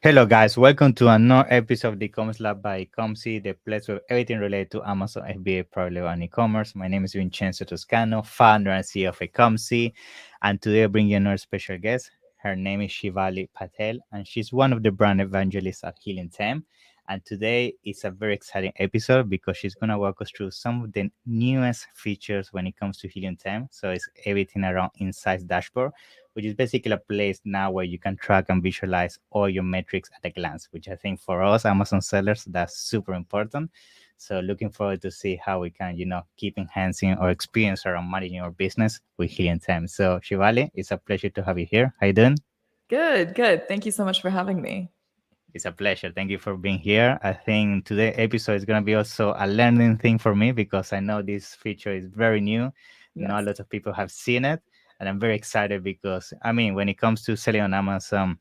Hello, guys. Welcome to another episode of the e-commerce lab by eCommerce, the place with everything related to Amazon, FBA, Parallel, and e-commerce. My name is Vincenzo Toscano, founder and CEO of eCommerce, and today I bring you another special guest. Her name is Shivali Patel, and she's one of the brand evangelists at Helium10. And today is a very exciting episode because she's going to walk us through some of the newest features when it comes to Helium10. So it's everything around Insights Dashboard, which is basically a place now where you can track and visualize all your metrics at a glance, which I think for us Amazon sellers, that's super important. So looking forward to see how we can, keep enhancing our experience around managing our business with Helium10. So Shivali, it's a pleasure to have you here. How you doing? Good, good. Thank you so much for having me. It's a pleasure. Thank you for being here. I think today's episode is going to be also a learning thing for me because I know this feature is very new. Not a Yes. lot of people have seen it. And I'm very excited because, I mean, when it comes to selling on Amazon,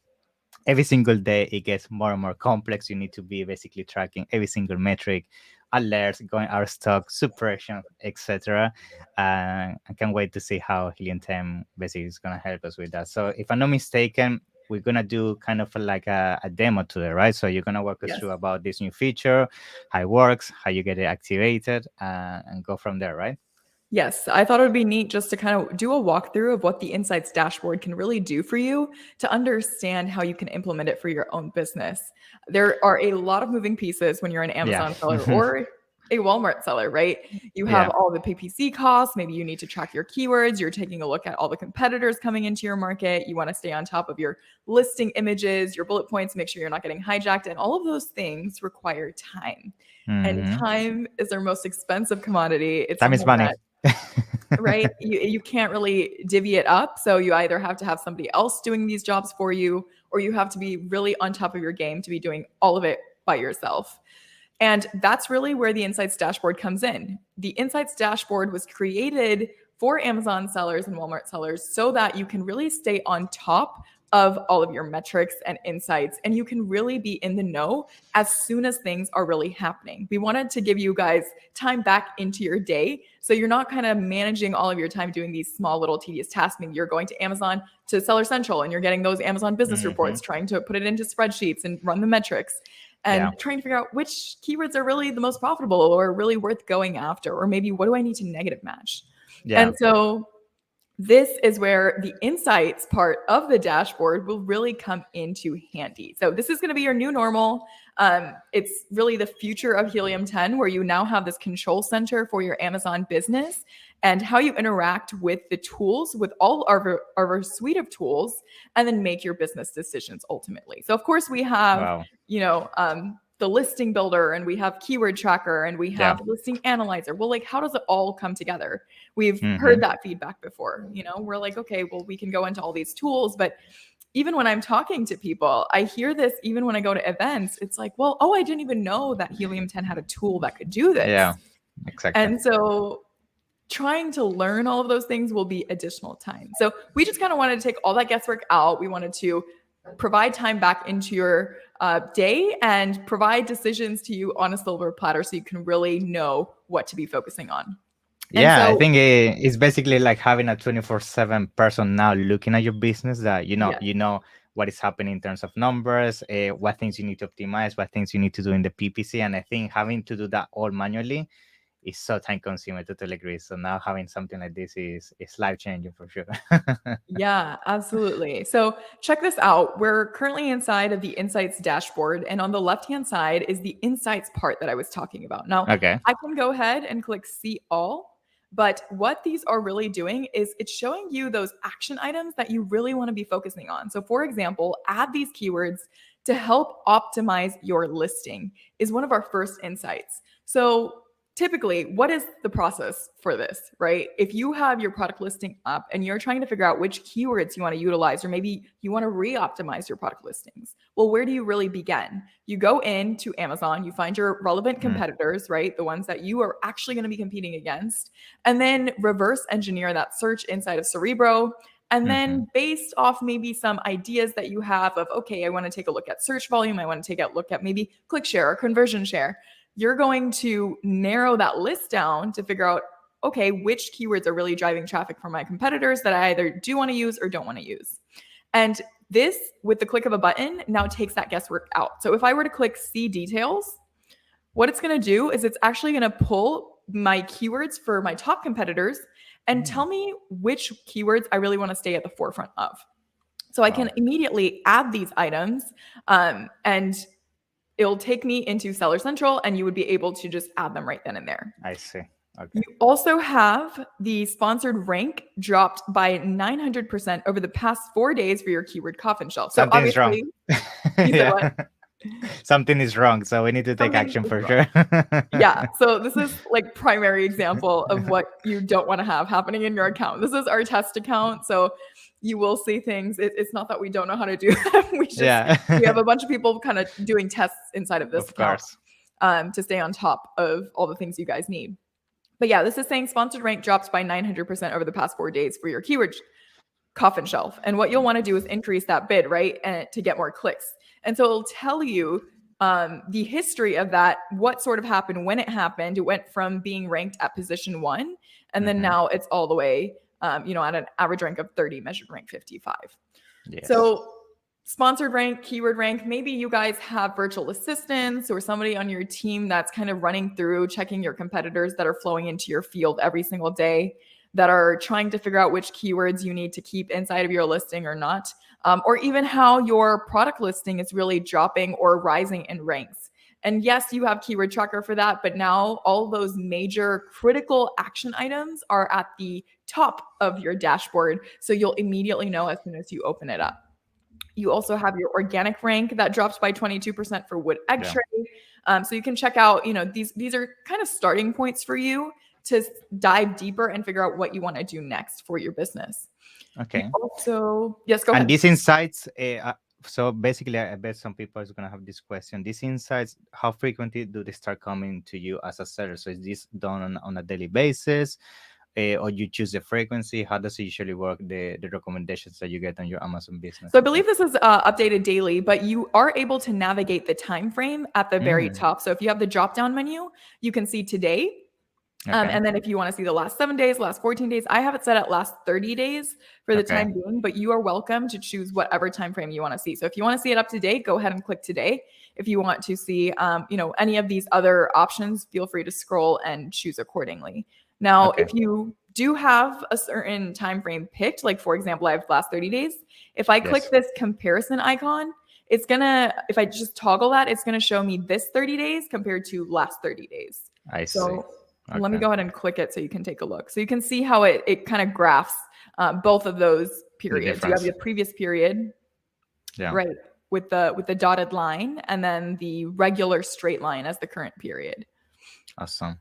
every single day it gets more and more complex. You need to be basically tracking every single metric, alerts, going out of stock, suppression, etc. I can't wait to see how Helium10 basically is going to help us with that. So if I'm not mistaken, we're going to do kind of like a demo today, right? So you're going to walk us Yes. through about this new feature, how it works, how you get it activated, and go from there, right? Yes, I thought it would be neat just to kind of do a walkthrough of what the Insights dashboard can really do for you to understand how you can implement it for your own business. There are a lot of moving pieces when you're an Yeah. Amazon seller or a Walmart seller, right? You have Yeah. all the PPC costs. Maybe you need to track your keywords. You're taking a look at all the competitors coming into your market. You want to stay on top of your listing images, your bullet points, make sure you're not getting hijacked. And all of those things require time. And Hmm. time is our most expensive commodity. It's Time is something money. that, right, you can't really divvy it up. So you either have to have somebody else doing these jobs for you, or you have to be really on top of your game to be doing all of it by yourself. And that's really where the Insights dashboard comes in. The Insights dashboard was created for Amazon sellers and Walmart sellers so that you can really stay on top of all of your metrics and insights, and you can really be in the know as soon as things are really happening. We wanted to give you guys time back into your day so you're not kind of managing all of your time doing these small little tedious tasks. Maybe you're going to Amazon to Seller Central and you're getting those Amazon business Hmm. reports, trying to put it into spreadsheets and run the metrics Yeah. and trying to figure out which keywords are really the most profitable or really worth going after, or maybe what do I need to negative match. Yeah. And so this is where the insights part of the dashboard will really come into handy. So this is going to be your new normal. It's really the future of Helium 10, where you now have this control center for your Amazon business and how you interact with the tools, with all our suite of tools, and then make your business decisions ultimately. So of course we have, Wow. the listing builder, and we have keyword tracker, and we Yeah. have listing analyzer. Well, like, how does it all come together? We've heard Hmm. that feedback before. We're like, okay, well, we can go into all these tools, but even when I'm talking to people, I hear this even when I go to events. It's like, well, oh, I didn't even know that Helium 10 had a tool that could do Yeah. this. Exactly. And so trying to learn all of those things will be additional time. So we just kind of wanted to take all that guesswork out. We wanted to provide time back into your day and provide decisions to you on a silver platter so you can really know what to be focusing on. And Yeah, I so, think it's basically like having a 24/7 person now looking at your business that yes. you know what is happening in terms of numbers, what things you need to optimize, what things you need to do in the PPC. And I think having to do that all manually is so time consuming. I totally agree. So now having something like this is life changing for sure. Yeah, absolutely. So check this out. We're currently inside of the Insights dashboard, and on the left-hand side is the Insights part that I was talking about. Now, Okay. I can go ahead and click See All, but what these are really doing is it's showing you those action items that you really want to be focusing on. So, for example, add these keywords to help optimize your listing is one of our first insights. So typically, what is the process for this, right? If you have your product listing up and you're trying to figure out which keywords you want to utilize, or maybe you want to re-optimize your product listings, well, where do you really begin? You go into Amazon, you find your relevant Mm, competitors, right? The ones that you are actually going to be competing against, and then reverse engineer that search inside of Cerebro. And mhm. then, based off maybe some ideas that you have of, okay, I want to take a look at search volume, I want to take a look at maybe click share or conversion share, you're going to narrow that list down to figure out, okay, which keywords are really driving traffic for my competitors that I either do want to use or don't want to use. And This, with the click of a button, now takes that guesswork out. So if I were to click see details, what it's going to do is it's actually going to pull my keywords for my top competitors and tell me which keywords I really want to stay at the forefront of. So I can immediately add these items, and it'll take me into Seller Central, and you would be able to just add them right then and there. I see. Okay. You also have the sponsored rank dropped by 900% over the past 4 days for your keyword coffin shelf. So Something is wrong. You said what? Something is wrong, so we need to take action for sure. Yeah, so this is like primary example of what you don't want to have happening in your account. This is our test account, so you will see things. It's not that we don't know how to do them. We have a bunch of people kind of doing tests inside of this account to stay on top of all the things you guys need. But yeah, this is saying sponsored rank drops by 900% over the past 4 days for your keyword coffin shelf. And what you'll want to do is increase that bid, right? And to get more clicks. And so it'll tell you the history of that, what sort of happened, when it happened. It went from being ranked at position 1, and then now it's all the way, at an average rank of 30, measured rank 55. Yes. So sponsored rank, keyword rank, maybe you guys have virtual assistants or somebody on your team that's kind of running through, checking your competitors that are flowing into your field every single day, that are trying to figure out which keywords you need to keep inside of your listing or not. Or even how your product listing is really dropping or rising in ranks. And yes, you have keyword tracker for that, but now all those major critical action items are at the top of your dashboard. So you'll immediately know as soon as you open it up. You also have your organic rank that drops by 22% for wood egg tray. So you can check out, these are kind of starting points for you to dive deeper and figure out what you want to do next for your business. Okay. Also, yes, go ahead. And these insights, so basically, I bet some people are going to have this question. These insights, how frequently do they start coming to you as a seller? So is this done on a daily basis, or you choose the frequency? How does it usually work, the recommendations that you get on your Amazon business? So I believe this is updated daily, but you are able to navigate the time frame at the very top. So if you have the drop-down menu, you can see today. And then if you want to see the last 7 days, last 14 days, I have it set at last 30 days for the time being, but you are welcome to choose whatever time frame you want to see. So if you want to see it up to date, go ahead and click today. If you want to see, any of these other options, feel free to scroll and choose accordingly. Now, if you do have a certain time frame picked, like for example, I have last 30 days. If I click this comparison icon, it's gonna, if I just toggle that, it's gonna show me this 30 days compared to last 30 days. I see. Let me go ahead and click it so you can take a look. So you can see how it kind of graphs both of those periods. You have the previous period, right, with the dotted line, and then the regular straight line as the current period. Awesome.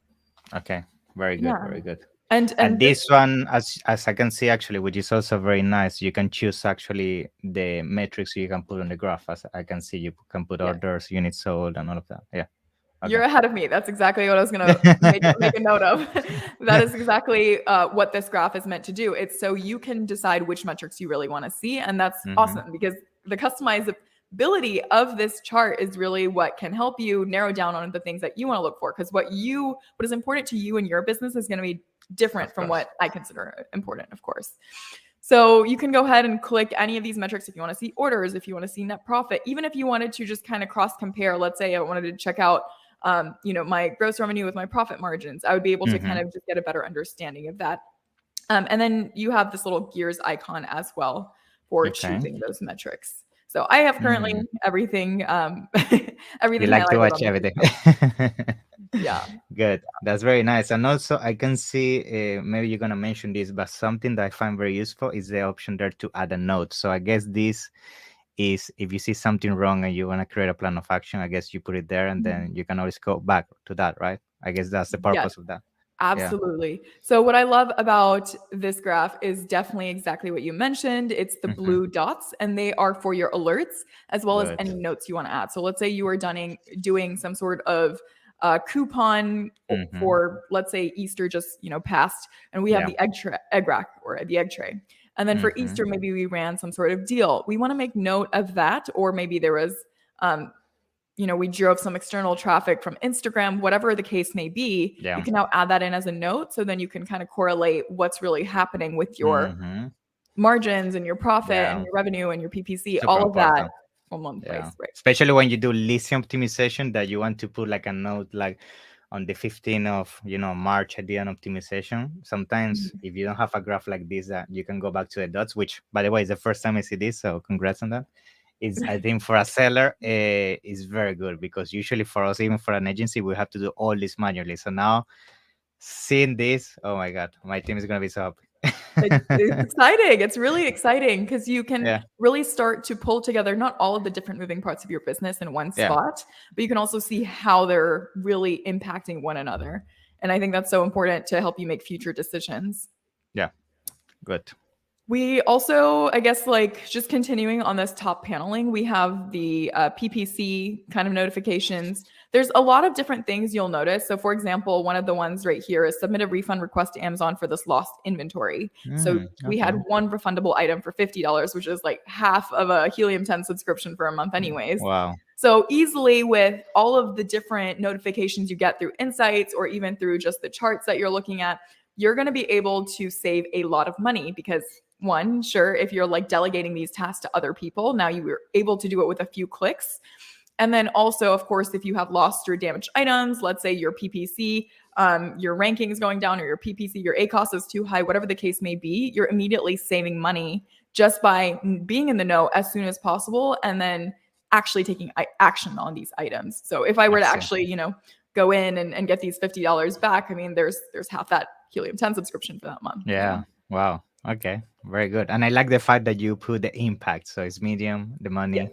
Okay. Very good. Very good. And this one, as I can see, actually, which is also very nice, you can choose actually the metrics you can put on the graph. As I can see, you can put orders, units sold, and all of that. Yeah. Okay. You're ahead of me. That's exactly what I was going to make a note of. That is exactly what this graph is meant to do. It's so you can decide which metrics you really want to see. And that's awesome, because the customizability of this chart is really what can help you narrow down on the things that you want to look for. Because what is important to you and your business is going to be different from what I consider important, of course. So you can go ahead and click any of these metrics if you want to see orders, if you want to see net profit, even if you wanted to just kind of cross compare. Let's say I wanted to check out my gross revenue with my profit margins. I would be able to kind of just get a better understanding of that. And then you have this little gears icon as well for choosing those metrics. So I have currently everything, everything. You like to watch everything. Yeah. Good. That's very nice. And also I can see, maybe you're going to mention this, but something that I find very useful is the option there to add a note. So I guess this is, if you see something wrong and you want to create a plan of action, I guess you put it there, and then you can always go back to that, right? I guess that's the purpose of that. Absolutely. Yeah. So what I love about this graph is definitely exactly what you mentioned. It's the blue dots, and they are for your alerts as well as any notes you want to add. So let's say you are doing some sort of coupon for, let's say, Easter just passed, and we have the egg rack or the egg tray. And then for Easter, maybe we ran some sort of deal. We want to make note of that. Or maybe there was, we drove some external traffic from Instagram, whatever the case may be. You can now add that in as a note. So then you can kind of correlate what's really happening with your margins and your profit and Yeah. your revenue and your PPC, Super all of that important. from one Yeah. place, right? Especially when you do listing optimization that you want to put like a note like on the 15th of March at the end optimization. Sometimes Mhm. if you don't have a graph like this, that you can go back to the dots, which by the way is the first time I see this, so congrats on that. Is I think for a seller is very good because usually for us, even for an agency, we have to do all this manually. So now seeing this, oh my god, my team is gonna be so It's happy. exciting. It's really exciting because you can Yeah, really start to pull together not all of the different moving parts of your business in one yeah, spot, but you can also see how they're really impacting one another. And I think that's so important to help you make future decisions. yeah, good. We also, I guess, like just continuing on this top paneling, we have the PPC kind of notifications. There's a lot of different things you'll notice. So, for example, one of the ones right here is submit a refund request to Amazon for this lost inventory. So, we Okay. had one refundable item for $50, which is like half of a Helium 10 subscription for a month, anyways. Wow. So, easily with all of the different notifications you get through insights or even through just the charts that you're looking at, you're going to be able to save a lot of money because one, sure, if you're like delegating these tasks to other people, now you were able to do it with a few clicks. And then also, of course, if you have lost or damaged items, let's say your PPC, your ranking is going down, or your PPC, your ACOS is too high, whatever the case may be, you're immediately saving money just by being in the know as soon as possible and then actually taking action on these items. So if I were I to see. actually, go in and get these $50 back, I mean, there's half that Helium 10 subscription for that month. Yeah. Wow. Okay. Very good. And I like the fact that you put the impact. So it's medium, the Yeah. money.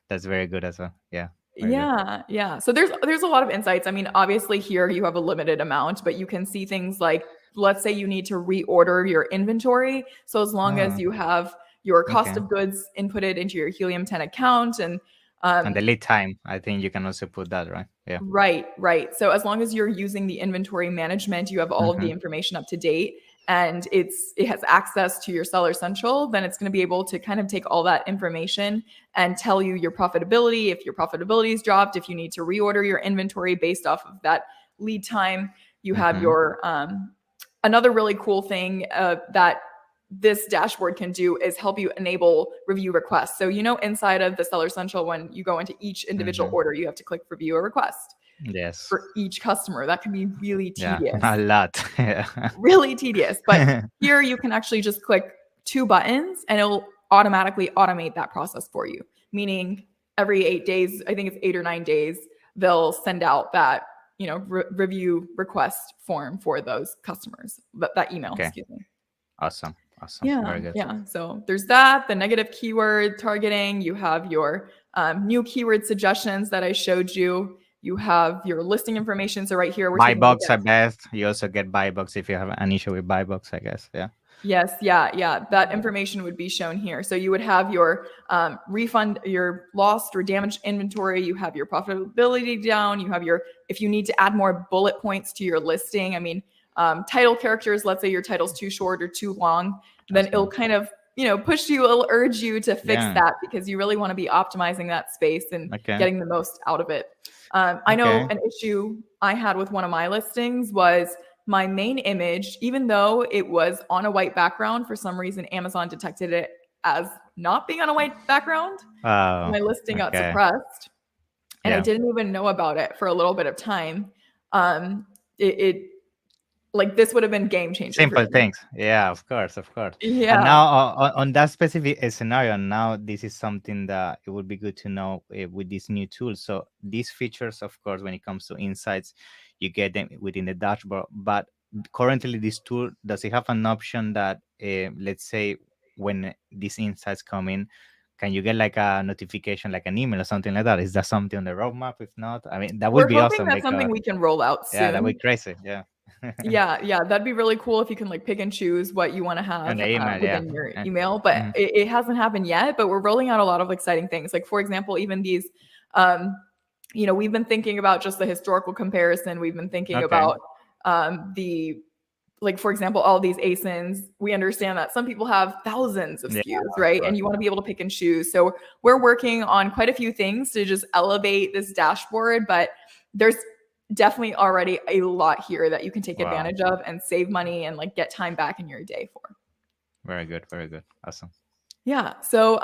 That's very good as well. Yeah. Very good. Yeah, yeah. So there's a lot of insights. I mean, obviously here you have a limited amount, but you can see things like let's say you need to reorder your inventory. So as long as Oh, you have your cost okay. of goods inputted into your Helium 10 account and And the um, lead time, I think you can also put that, right? Yeah. right, right. So as long as you're using the inventory management, you have all of Mm-hmm. the information up to date and it has access to your Seller Central, then it's going to be able to kind of take all that information and tell you your profitability, if your profitability is dropped, if you need to reorder your inventory based off of that lead time. You have Mm-hmm. your another really cool thing that this dashboard can do is help you enable review requests. So, inside of the Seller Central, when you go into each individual Mm-hmm. order, you have to click review a request Yes. for each customer. That can be really Yeah. tedious, A lot. Yeah. really tedious. But here you can actually just click two buttons and it'll automatically automate that process for you. Meaning every 8 days, I think it's 8 or 9 days, they'll send out that, review request form for those customers, that email, Okay. excuse me. Awesome. Awesome. Yeah, Very good. yeah. So there's that, the negative keyword targeting. You have your new keyword suggestions that I showed you. You have your listing information. So right here, we're Buy taking a look box at. at best. You also get buy box if you have an issue with buy box, I guess. Yeah. Yes, yeah, yeah. That information would be shown here. So you would have your refund, your lost or damaged inventory. You have your profitability down. You have your, if you need to add more bullet points to your listing. I mean, title characters, let's say your title's too short or too long, then That's it'll good. kind of, push you, it'll urge you to fix Yeah. that because you really want to be optimizing that space and Okay. getting the most out of it. I know Okay. an issue I had with one of my listings was my main image, even though it was on a white background, for some reason, Amazon detected it as not being on a white background. Oh, My listing got okay. suppressed and I Yeah. didn't even know about it for a little bit of time. It like this would have been game changer for Simple me. things. Yeah, of course, of course. And Yeah. now on that specific scenario, now this is something that it would be good to know with this new tool. So these features, of course, when it comes to insights, you get them within the dashboard. But currently, this tool does it have an option that, let's say, when these insights come in, can you get like a notification, like an email or something like that? Is that something on the roadmap? If not, I mean, that would We're be hoping awesome that's because something we can roll out yeah, that would soon. be crazy. Yeah. Yeah, yeah, that'd be really cool if you can like pick and choose what you want to On have the email, yeah. within your email. But Mhm. it hasn't happened yet. But we're rolling out a lot of exciting things. Like for example, even these, um, we've been thinking about just the historical comparison. We've been thinking Okay. about the like for example, all these ASINs. We understand that some people have thousands of Yeah, SKUs, of right? And course. you want to be able to pick and choose. So we're working on quite a few things to just elevate this dashboard, but there's definitely already a lot here that you can take Wow. advantage of and save money and like get time back in your day for. Very good. Very good. Awesome. Yeah. So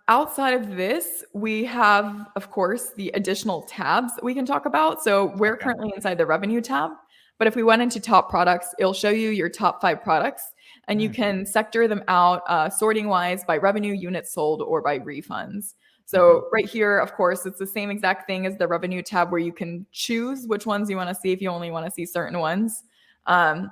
outside of this, we have, of course, the additional tabs that we can talk about. So we're Okay. currently inside the revenue tab. But if we went into top products, it'll show you your top 5 products, and you Mm. can sector them out sorting wise by revenue, units sold, or by refunds. Mm-hmm. So right here, of course, it's the same exact thing as the revenue tab where you can choose which ones you want to see if you only want to see certain ones.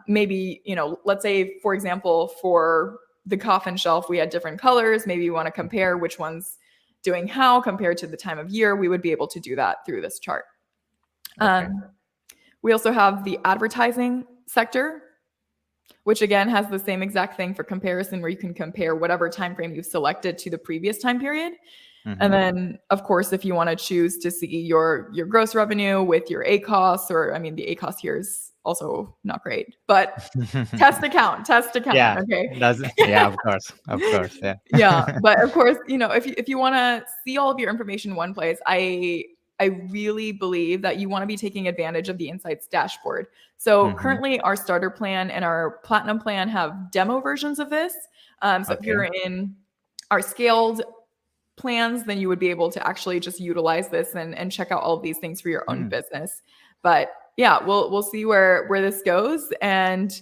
Maybe, let's say, for example, for the coffin shelf, we had different colors. Maybe you want to compare which one's doing how compared to the time of year. We would be able to do that through this chart. Okay. We also have the advertising sector, which again has the same exact thing for comparison, where you can compare whatever time frame you've selected to the previous time period. Mm-hmm. And then, of course, if you want to choose to see your gross revenue with your ACOS, or I mean, the ACOS here is also not great, but test account. Yeah. Okay. Yeah. Of course. Of course. Yeah. Yeah, but of course, if you want to see all of your information in one place, I really believe that you want to be taking advantage of the Insights dashboard. So Mm-hmm. currently, our starter plan and our platinum plan have demo versions of this. So if Okay. you're in our scaled plans, then you would be able to actually just utilize this and check out all of these things for your own Mm. business. But yeah, we'll see where this goes, and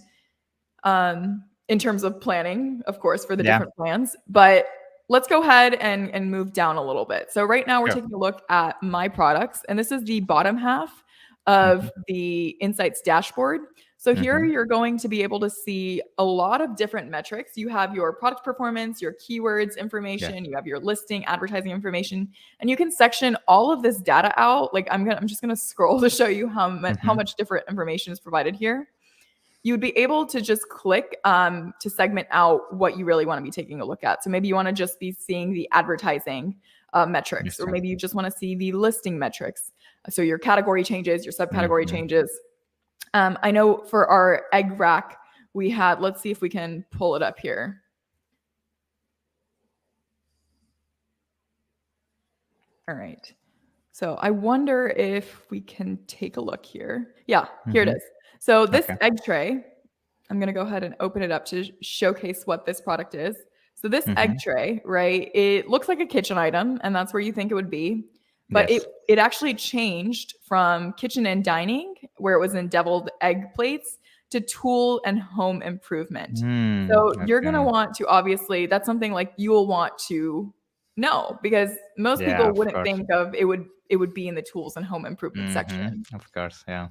in terms of planning, of course, for the Yeah. different plans. But let's go ahead and move down a little bit. So right now we're Sure. taking a look at my products, and this is the bottom half Mm-hmm. of the Insights dashboard. So here Mm-hmm. you're going to be able to see a lot of different metrics. You have your product performance, your keywords Yeah. information, you have your listing, advertising information, and you can section all of this data out. Like I'm just gonna scroll to show you how Mm-hmm. much different information is provided here. You'd be able to just click to segment out what you really want to be taking a look at. So maybe you want to just be seeing the advertising metrics, Yes, or sir. maybe you just want to see the listing metrics. So your category changes, your subcategory Mm-hmm. changes. I know for our egg rack, we had, let's see if we can pull it up here. All right. So I wonder if we can take a look here. Yeah, here it Mm-hmm. is. So this Okay. egg tray, I'm going to go ahead and open it up to showcase what this product is. So this Mm-hmm. egg tray, right? It looks like a kitchen item, and that's where you think it would be. But it Yes. it actually changed from kitchen and dining, where it was in deviled egg plates, to tool and home improvement. Mm. So you're going to Okay. want to, obviously, that's something like you will want to know, because most Yeah. people Of wouldn't course. think of it would be in the tools and home improvement Mm-hmm. section. Of course. Yeah.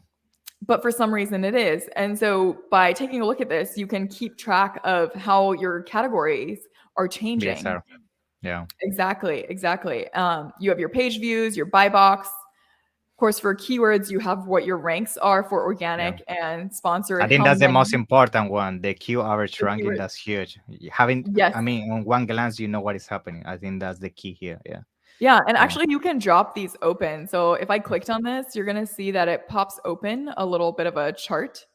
But for some reason it is. And so by taking a look at this, you can keep track of how your categories are Yes, changing. sir. Yeah. Exactly. You have your page views, your buy box. Of course, for keywords, you have what your ranks are for Yeah. organic and sponsored, I think how that's the many most important one. The Q average the ranking, keywords. that's huge. Having, Yes. I mean, on one glance, you know what is happening. I think that's the key here. Yeah. Yeah, and Yeah. actually you can drop these open. So if I clicked on this, you're going to see that it pops open a little bit of a chart,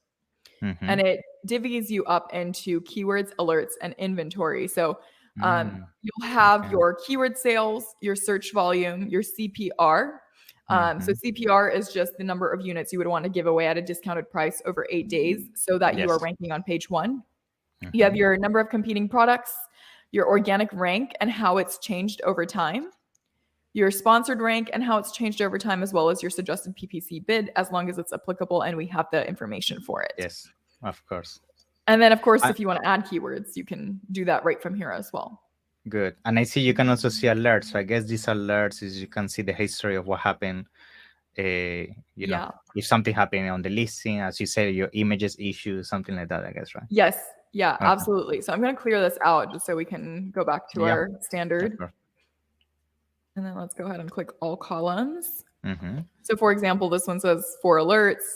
Mm-hmm. and it divvies you up into keywords, alerts, and inventory. So you'll have Okay. your keyword sales, your search volume, your CPR. So Mm-hmm. CPR is just the number of units you would want to give away at a discounted price over 8 days, so that you are Yes. ranking on page 1. You Mm-hmm. have your number of competing products, your organic rank and how it's changed over time, your sponsored rank and how it's changed over time, as well as your suggested PPC bid, as long as it's applicable and we have the information for it. Yes. Of course. And then, of course, I, if you want to add keywords, you can do that right from here as well. good. And I see you can also see alerts. So I guess these alerts is you can see the history of what happened. You know, Yeah. if something happened on the listing, as you said, your images issue, something like that. I guess, right? Yes. Yeah, Okay. absolutely. So I'm going to clear this out just so we can go back to Yeah. our Of standard. course. And then let's go ahead and click all columns. Mm-hmm. So for example, this one says 4 alerts.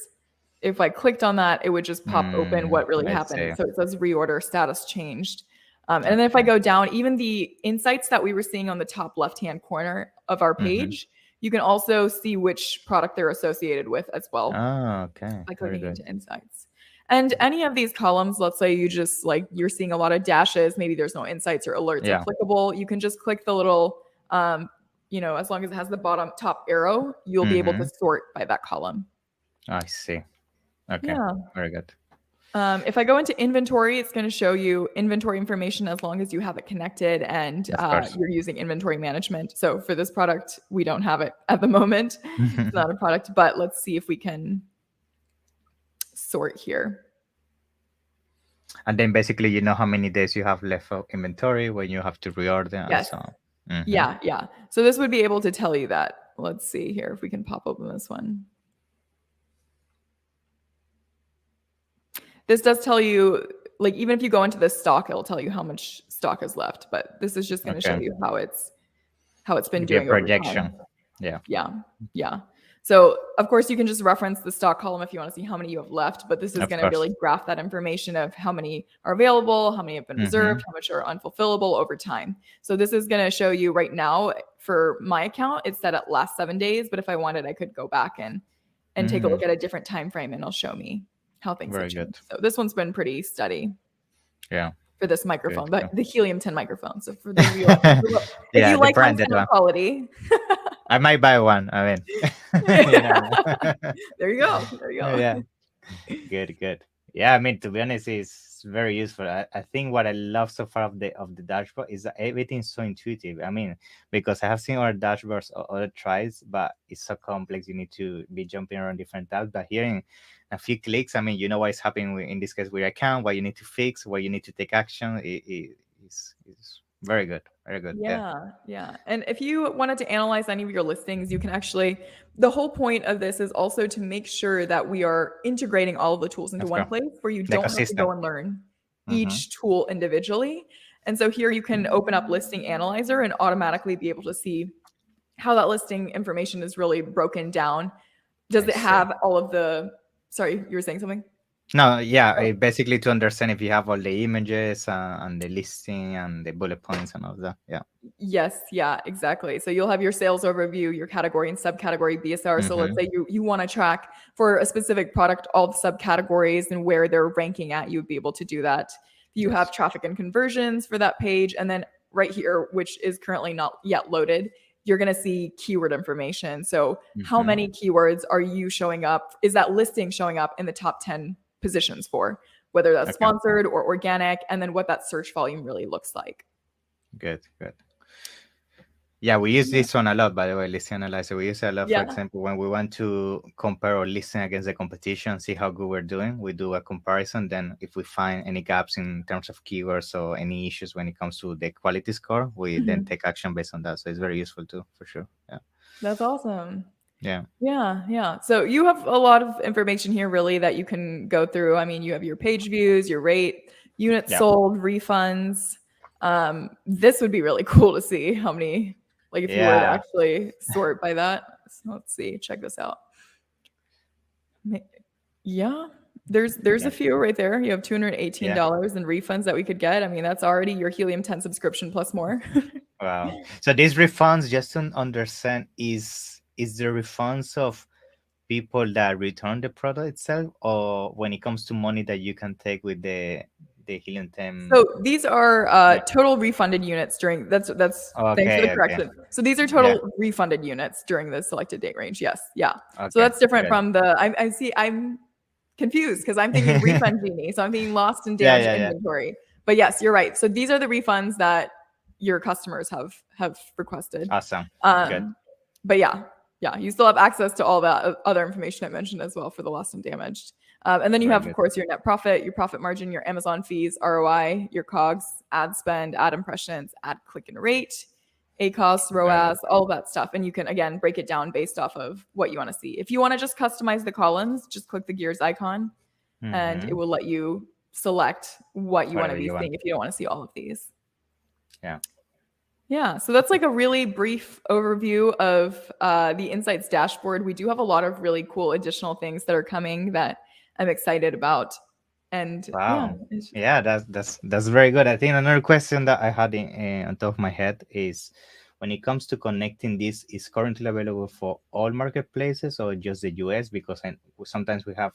If I clicked on that, it would just pop open what really Let's see. happened. So it says reorder status changed. And then if I go down, even the insights that we were seeing on the top left-hand corner of our page, you can also see which product they're associated with as well Oh, okay. by Very clicking good. into insights. And any of these columns, let's say you just you're seeing a lot of dashes, maybe there's no insights or alerts applicable, you can just click the little, as long as it has the bottom top arrow, you'll be able to sort by that column. I see. Okay. Yeah. Very good. If I go into inventory, it's going to show you inventory information as long as you have it connected and Of course. you're using inventory management. So for this product, we don't have it at the moment. It's not a product, but let's see if we can sort here. And then basically, you know how many days you have left of inventory when you have to reorder and Yes. so on. Mhm. Yeah, yeah. So this would be able to tell you that. Let's see here if we can pop open this one. This does tell you, like, even if you go into this stock, it'll tell you how much stock is left. But this is just going to show Okay. you how it's been Your doing over time. projection. Yeah. Yeah, yeah. So of course you can just reference the stock column if you want to see how many you have left, but this is Of going to course. really graph that information of how many are available, how many have been reserved, how much are unfulfillable over time. So this is going to show you right now for my account, it's set at last 7 days, but if I wanted, I could go back and take a look at a different time frame and it'll show me how things Very have changed. good. So this one's been pretty steady Yeah. for this microphone, Good. but the Helium10 microphone. So for those of you, if Yeah, you the like my branded sound one. quality, I might buy one. I mean, you know. there you go. There you go. Yeah. Good. Yeah, I mean, to be honest, it's very useful. I think what I love so far of the dashboard is that everything's so intuitive. I mean, because I have seen other dashboards or other tries, but it's so complex. You need to be jumping around different tabs. But here in a few clicks, I mean, you know what is happening in this case with your account, what you need to fix, what you need to take action. It's very good. Very good. Yeah. Yeah. And if you wanted to analyze any of your listings, you can actually, the whole point of this is also to make sure that we are integrating all of the tools into Let's one go. place where you The don't have to go ecosystem. and learn Mm-hmm. each tool individually. And so here you can open up Listing Analyzer and automatically be able to see how that listing information is really broken down. Does it have all of the, sorry, you were saying something? No, yeah, basically to understand if you have all the images and the listing and the bullet points and all that. Yeah. Yes, yeah, exactly. So you'll have your sales overview, your category and subcategory BSR. So let's say you want to track for a specific product all the subcategories and where they're ranking at, you would be able to do that. You have traffic and conversions for that page. And then right here, which is currently not yet loaded, you're going to see keyword information. So how many keywords are you showing up? Is that listing showing up in the top 10 positions for, whether that's sponsored or organic, and then what that search volume really looks like. Good. Yeah, we use this one a lot, by the way, listing analyzer. We use it a lot, for example, when we want to compare our listing against the competition, see how good we're doing. We do a comparison. Then if we find any gaps in terms of keywords or any issues when it comes to the quality score, we then take action based on that. So it's very useful too, for sure. Yeah. That's awesome. Yeah. So you have a lot of information here really that you can go through. I mean, you have your page views, your rate, units sold, refunds. This would be really cool to see how many, like if you were to actually sort by that. So let's see, check this out. Yeah, there's a few right there. You have $218 in refunds that we could get. I mean, that's already your Helium10 subscription plus more. Wow. So these refunds, just to understand, is the refunds of people that return the product itself, or when it comes to money that you can take with the Helium10? So these are total refunded units during that's thanks for the correction. So these are total refunded units during the selected date range. Yes. Yeah. So that's different from the I'm confused because I'm thinking refund genie. So I'm thinking lost and damaged inventory. But yes, you're right. So these are the refunds that your customers have requested. Awesome. Good. But yeah, you still have access to all that other information I mentioned as well for the lost and damaged. And then you have, of course, your net profit, your profit margin, your Amazon fees, ROI, your COGS, ad spend, ad impressions, ad click and rate, ACOS, ROAS, all of that stuff. And you can, again, break it down based off of what you want to see. If you want to just customize the columns, just click the gears icon and it will let you select what you want to be seeing if you don't want to see all of these. Yeah, so that's like a really brief overview of the Insights dashboard. We do have a lot of really cool additional things that are coming that I'm excited about. And that's very good. I think another question that I had on top of my head is, when it comes to connecting this, is currently available for all marketplaces or just the US? Because sometimes we have,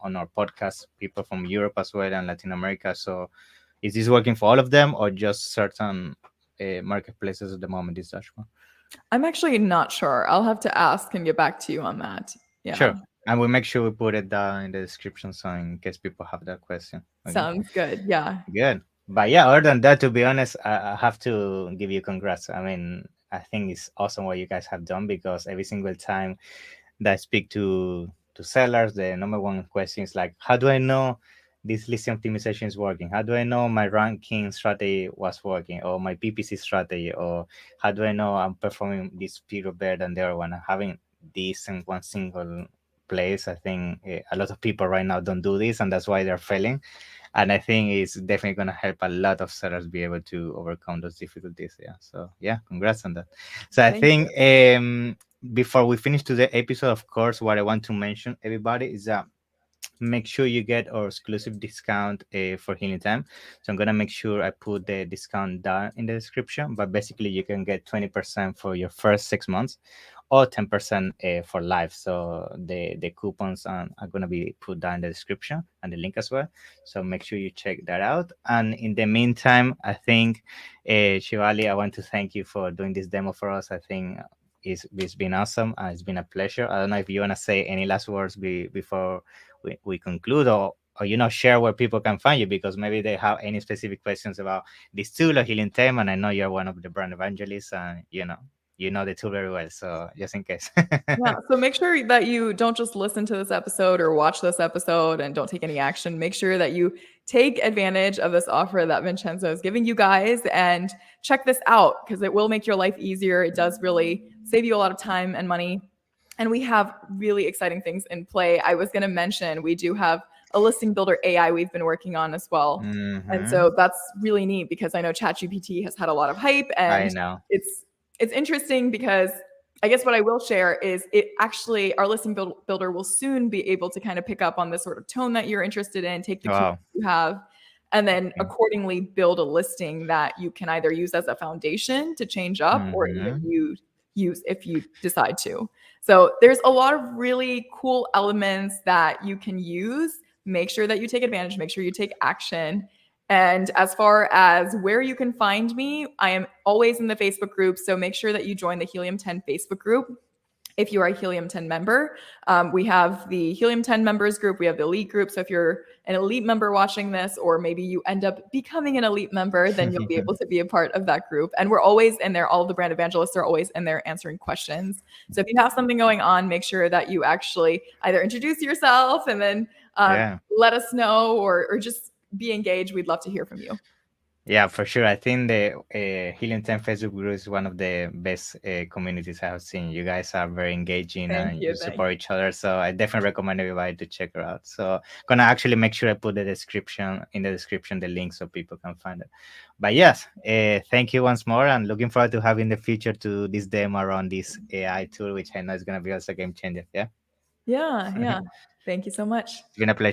on our podcast, people from Europe as well and Latin America. So is this working for all of them or just certain marketplaces at the moment, this dashboard? I'm actually not sure. I'll have to ask and get back to you on that. Yeah. Sure. And we'll make sure we put it down in the description so in case people have that question. Okay. Sounds good. Yeah. Good. But yeah, other than that, to be honest, I have to give you congrats. I mean, I think it's awesome what you guys have done because every single time that I speak to sellers, the number one question is like, how do I know this listing optimization is working? How do I know my ranking strategy was working, or my PPC strategy, or how do I know I'm performing this period better than the other one? And having this in one single place, I think a lot of people right now don't do this, and that's why they're failing. And I think it's definitely going to help a lot of sellers be able to overcome those difficulties. Yeah. So yeah, congrats on that. So I Thank think you. before we finish today's episode, of course, what I want to mention everybody is that make sure you get our exclusive discount for Healing Time. So I'm gonna make sure I put the discount down in the description. But basically, you can get 20% for your first 6 months, or 10% for life. So the coupons are gonna be put down in the description and the link as well. So make sure you check that out. And in the meantime, I think Shivali, I want to thank you for doing this demo for us. I think it's been awesome. It's been a pleasure. I don't know if you want to say any last words before we conclude, or share where people can find you, because maybe they have any specific questions about this tool or Helium 10. And I know you're one of the brand evangelists, and you know the tool very well. So just in case. Yeah. So make sure that you don't just listen to this episode or watch this episode and don't take any action. Make sure that you take advantage of this offer that Vincenzo is giving you guys and check this out because it will make your life easier. It does really save you a lot of time and money. And we have really exciting things in play. I was going to mention we do have a listing builder AI we've been working on as well. And Hmm. so that's really neat because I know ChatGPT has had a lot of hype I and know. it's interesting because I guess what I will share is it actually our listing builder will soon be able to kind of pick up on the sort of tone that you're interested in, take the keywords Wow. you have, and then Okay. accordingly build a listing that you can either use as a foundation to change up or even Hmm. you use if you decide to. So there's a lot of really cool elements that you can use. Make sure that you take advantage, make sure you take action. And as far as where you can find me, I am always in the Facebook group. So make sure that you join the Helium10 Facebook group if you are a Helium10 member. We have the Helium10 members group, we have the elite group. So if you're an elite member watching this, or maybe you end up becoming an elite member, then you'll be able to be a part of that group. And we're always in there. All of the brand evangelists are always in there answering questions. So if you have something going on, make sure that you actually either introduce yourself and then Yeah. let us know, or just be engaged. We'd love to hear from you. Yeah, for sure. I think the Helium 10 Facebook group is one of the best communities I have seen. You guys are very engaging Thank and you you. Thank support each other. So I definitely recommend everybody to check her out. So gonna actually make sure I put the description, the link so people can find it. But yes, thank you once more, and looking forward to having the future to this demo around this AI tool, which I know is gonna be also a game changer. Yeah. Yeah, yeah. Thank you so much. It's been a pleasure.